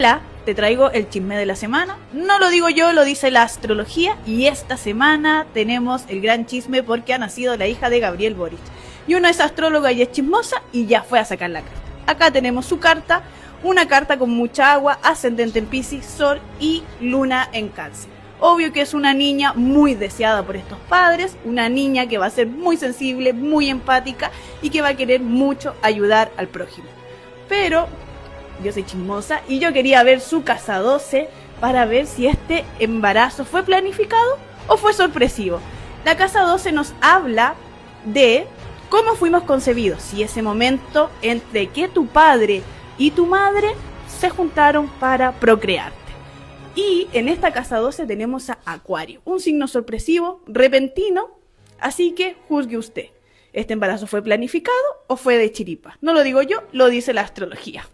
Hola, te traigo el chisme de la semana. No lo digo yo, lo dice la astrología. Y esta semana tenemos el gran chisme porque ha nacido la hija de Gabriel Boric. Y una es astróloga y es chismosa y ya fue a sacar la carta. Acá tenemos su carta, una carta con mucha agua, ascendente en Piscis, Sol y Luna en Cáncer. Obvio que es una niña muy deseada por estos padres, una niña que va a ser muy sensible, muy empática y que va a querer mucho ayudar al prójimo. Pero yo soy chismosa y yo quería ver su casa 12 para ver si este embarazo fue planificado o fue sorpresivo. La casa 12 nos habla de cómo fuimos concebidos, si ese momento entre que tu padre y tu madre se juntaron para procrearte. Y en esta casa 12 tenemos a Acuario, un signo sorpresivo, repentino, así que juzgue usted. ¿Este embarazo fue planificado o fue de chiripa? No lo digo yo, lo dice la astrología.